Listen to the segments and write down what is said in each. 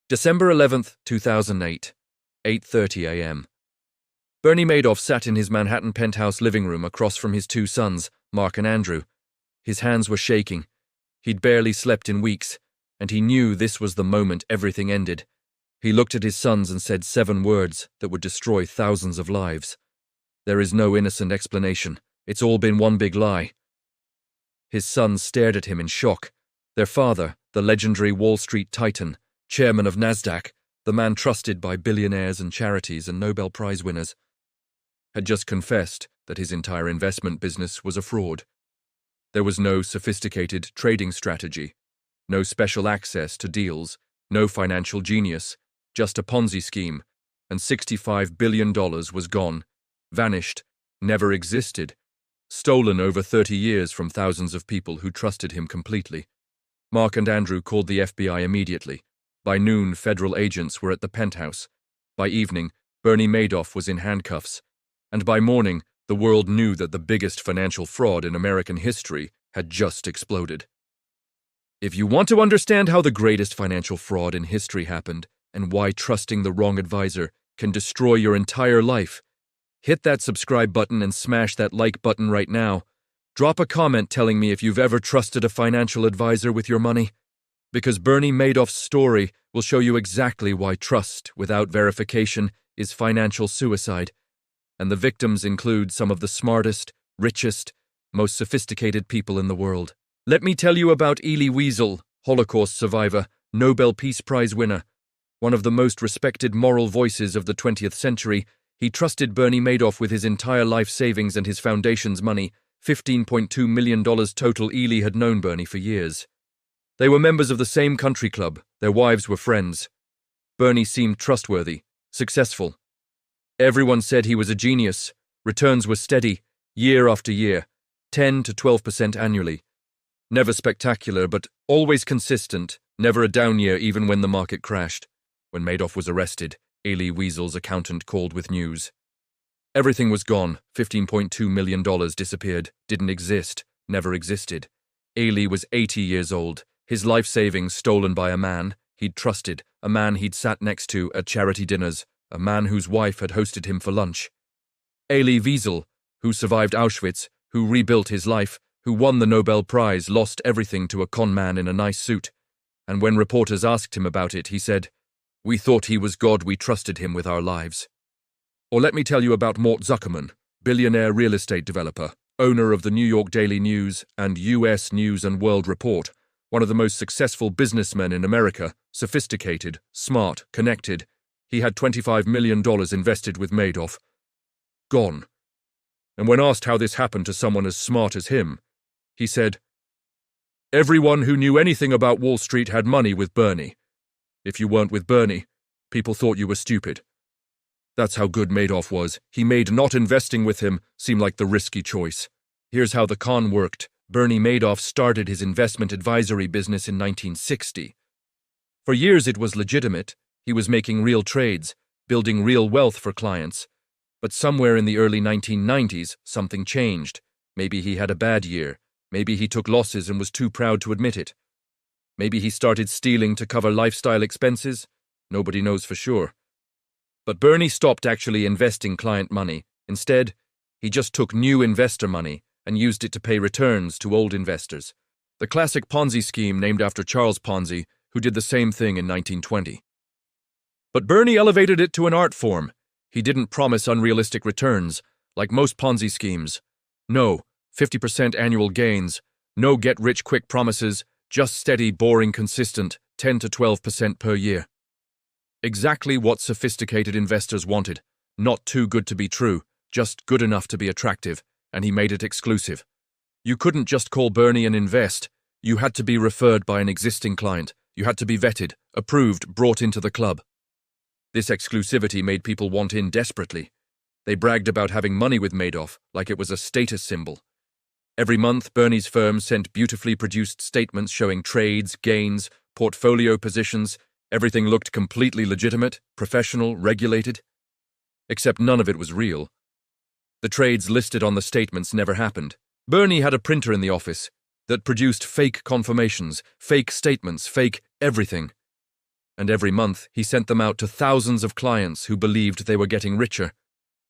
December 11th, 2008, 8:30 a.m. Bernie Madoff sat in his Manhattan penthouse living room across from his two sons, Mark and Andrew. His hands were shaking. He'd barely slept in weeks, and he knew this was the moment everything ended. He looked at his sons and said 7 words that would destroy thousands of lives. "There is no innocent explanation. It's all been one big lie." His sons stared at him in shock. Their father, the legendary Wall Street titan, chairman of NASDAQ, the man trusted by billionaires and charities and Nobel Prize winners, had just confessed that his entire investment business was a fraud. There was no sophisticated trading strategy, no special access to deals, no financial genius, just a Ponzi scheme, and $65 billion was gone, vanished, never existed, stolen over 30 years from thousands of people who trusted him completely. Mark and Andrew called the FBI immediately. By noon, federal agents were at the penthouse. By evening, Bernie Madoff was in handcuffs. And by morning, the world knew that the biggest financial fraud in American history had just exploded. If you want to understand how the greatest financial fraud in history happened and why trusting the wrong advisor can destroy your entire life, hit that subscribe button and smash that like button right now. Drop a comment telling me if you've ever trusted a financial advisor with your money, because Bernie Madoff's story will show you exactly why trust without verification is financial suicide, and the victims include some of the smartest, richest, most sophisticated people in the world. Let me tell you about Elie Wiesel, Holocaust survivor, Nobel Peace Prize winner. One of the most respected moral voices of the 20th century, he trusted Bernie Madoff with his entire life savings and his foundation's money, $15.2 million total. Elie had known Bernie for years. They were members of the same country club. Their wives were friends. Bernie seemed trustworthy, successful. Everyone said he was a genius. Returns were steady, year after year, 10 to 12% annually. Never spectacular, but always consistent, never a down year even when the market crashed. When Madoff was arrested, Elie Wiesel's accountant called with news. Everything was gone. $15.2 million disappeared, didn't exist, never existed. Elie was 80 years old. His life savings stolen by a man he'd trusted, a man he'd sat next to at charity dinners, a man whose wife had hosted him for lunch. Elie Wiesel, who survived Auschwitz, who rebuilt his life, who won the Nobel Prize, lost everything to a con man in a nice suit. And when reporters asked him about it, he said, "We thought he was God, we trusted him with our lives." Or let me tell you about Mort Zuckerman, billionaire real estate developer, owner of the New York Daily News and U.S. News and World Report, one of the most successful businessmen in America, sophisticated, smart, connected. He had $25 million invested with Madoff. Gone. And when asked how this happened to someone as smart as him, he said, "Everyone who knew anything about Wall Street had money with Bernie. If you weren't with Bernie, people thought you were stupid." That's how good Madoff was. He made not investing with him seem like the risky choice. Here's how the con worked. Bernie Madoff started his investment advisory business in 1960. For years it was legitimate. He was making real trades, building real wealth for clients. But somewhere in the early 1990s, something changed. Maybe he had a bad year. Maybe he took losses and was too proud to admit it. Maybe he started stealing to cover lifestyle expenses. Nobody knows for sure. But Bernie stopped actually investing client money. Instead, he just took new investor money and used it to pay returns to old investors. The classic Ponzi scheme named after Charles Ponzi, who did the same thing in 1920. But Bernie elevated it to an art form. He didn't promise unrealistic returns, like most Ponzi schemes. No 50% annual gains, no get-rich-quick promises, just steady, boring, consistent 10 to 12% per year. Exactly what sophisticated investors wanted. Not too good to be true, just good enough to be attractive, and he made it exclusive. You couldn't just call Bernie and invest. You had to be referred by an existing client. You had to be vetted, approved, brought into the club. This exclusivity made people want in desperately. They bragged about having money with Madoff like it was a status symbol. Every month, Bernie's firm sent beautifully produced statements showing trades, gains, portfolio positions. Everything looked completely legitimate, professional, regulated. Except none of it was real. The trades listed on the statements never happened. Bernie had a printer in the office that produced fake confirmations, fake statements, fake everything. and every month he sent them out to thousands of clients who believed they were getting richer,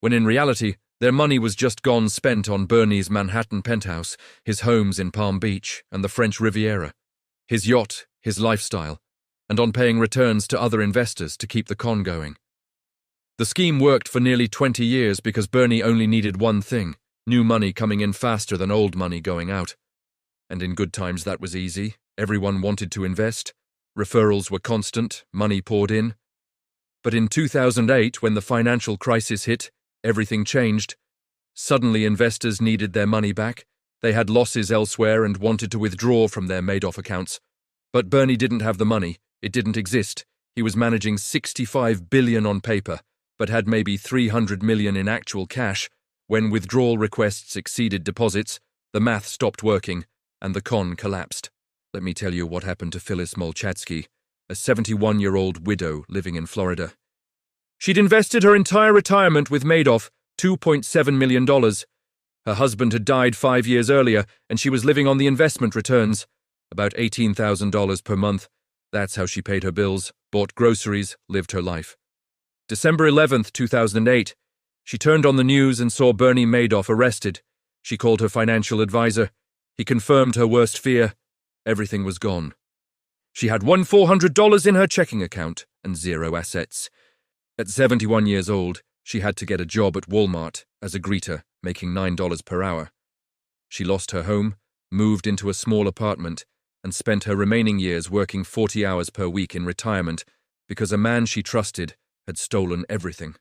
when in reality their money was just gone spent on Bernie's Manhattan penthouse, his homes in Palm Beach and the French Riviera, his yacht, his lifestyle, and on paying returns to other investors to keep the con going. The scheme worked for nearly 20 years because Bernie only needed one thing: new money coming in faster than old money going out. And in good times that was easy. Everyone wanted to invest. Referrals were constant, money poured in. But in 2008, when the financial crisis hit, everything changed. Suddenly investors needed their money back. They had losses elsewhere and wanted to withdraw from their Madoff accounts. But Bernie didn't have the money. It didn't exist. He was managing $65 billion on paper, but had maybe $300 million in actual cash. When withdrawal requests exceeded deposits, the math stopped working, and the con collapsed. Let me tell you what happened to Phyllis Molchatsky, a 71-year-old widow living in Florida. She'd invested her entire retirement with Madoff, $2.7 million. Her husband had died 5 years earlier, and she was living on the investment returns, about $18,000 per month. That's how she paid her bills, bought groceries, lived her life. December 11th, 2008, she turned on the news and saw Bernie Madoff arrested. She called her financial advisor. He confirmed her worst fear. Everything was gone. She had $400 in her checking account and zero assets. At 71 years old, she had to get a job at Walmart as a greeter, making $9 per hour. She lost her home, moved into a small apartment, and spent her remaining years working 40 hours per week in retirement because a man she trusted had stolen everything.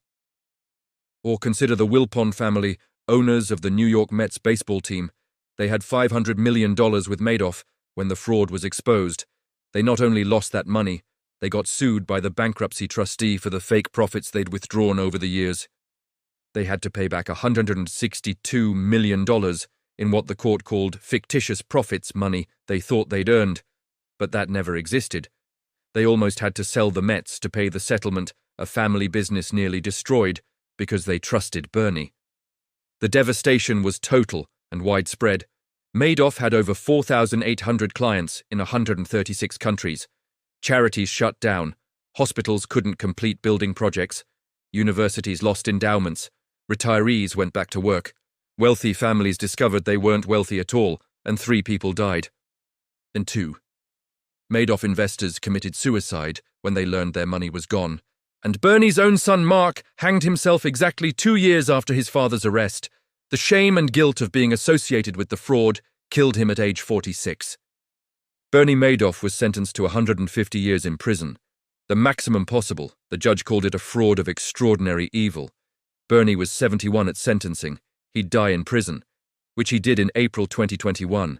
Or consider the Wilpon family, owners of the New York Mets baseball team. They had $500 million with Madoff when the fraud was exposed. They not only lost that money, they got sued by the bankruptcy trustee for the fake profits they'd withdrawn over the years. They had to pay back $162 million in what the court called fictitious profits money they thought they'd earned, but that never existed. They almost had to sell the Mets to pay the settlement, a family business nearly destroyed, because they trusted Bernie. The devastation was total and widespread. Madoff had over 4,800 clients in 136 countries. Charities shut down. Hospitals couldn't complete building projects. Universities lost endowments. Retirees went back to work. Wealthy families discovered they weren't wealthy at all, and 3 people died. And 2. Madoff investors committed suicide when they learned their money was gone. And Bernie's own son Mark hanged himself exactly 2 years after his father's arrest. The shame and guilt of being associated with the fraud killed him at age 46. Bernie Madoff was sentenced to 150 years in prison. The maximum possible. The judge called it a fraud of extraordinary evil. Bernie was 71 at sentencing. He'd die in prison, which he did in April 2021.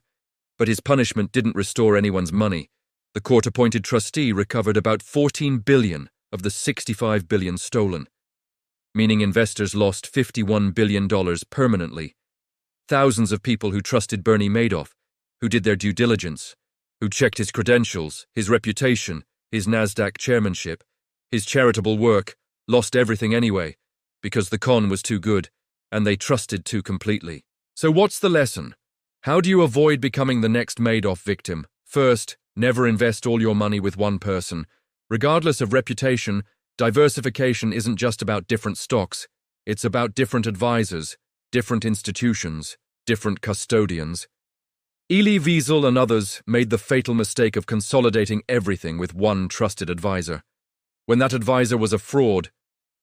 But his punishment didn't restore anyone's money. The court-appointed trustee recovered about $14 billion of the $65 billion stolen, meaning investors lost $51 billion permanently. Thousands of people who trusted Bernie Madoff, who did their due diligence, who checked his credentials, his reputation, his NASDAQ chairmanship, his charitable work, lost everything anyway, because the con was too good, and they trusted too completely. So what's the lesson? How do you avoid becoming the next Madoff victim? First, never invest all your money with one person. Regardless of reputation, diversification isn't just about different stocks. It's about different advisors, different institutions, different custodians. Elie Wiesel and others made the fatal mistake of consolidating everything with one trusted advisor. When that advisor was a fraud,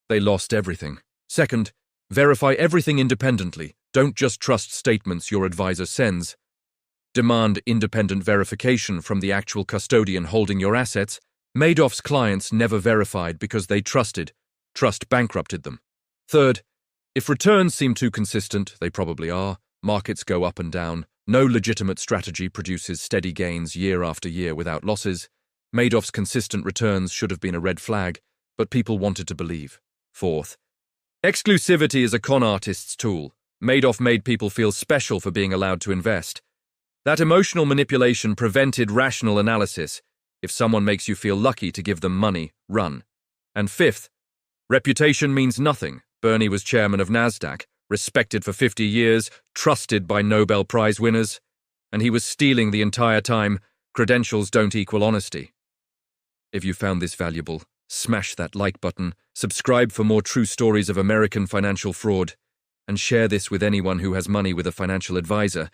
they lost everything. Second, verify everything independently. Don't just trust statements your advisor sends. Demand independent verification from the actual custodian holding your assets. Madoff's clients never verified because they trusted. Trust bankrupted them. Third, if returns seem too consistent, they probably are. Markets go up and down. No legitimate strategy produces steady gains year after year without losses. Madoff's consistent returns should have been a red flag, but people wanted to believe. Fourth, exclusivity is a con artist's tool. Madoff made people feel special for being allowed to invest. That emotional manipulation prevented rational analysis. If someone makes you feel lucky to give them money, run. And fifth, reputation means nothing. Bernie was chairman of NASDAQ, respected for 50 years, trusted by Nobel Prize winners, and he was stealing the entire time. Credentials don't equal honesty. If you found this valuable, smash that like button, subscribe for more true stories of American financial fraud, and share this with anyone who has money with a financial advisor,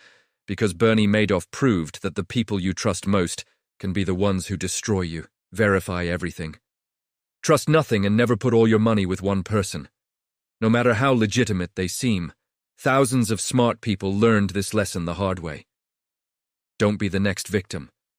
because Bernie Madoff proved that the people you trust most can be the ones who destroy you. Verify everything. Trust nothing and never put all your money with one person. No matter how legitimate they seem, thousands of smart people learned this lesson the hard way. Don't be the next victim.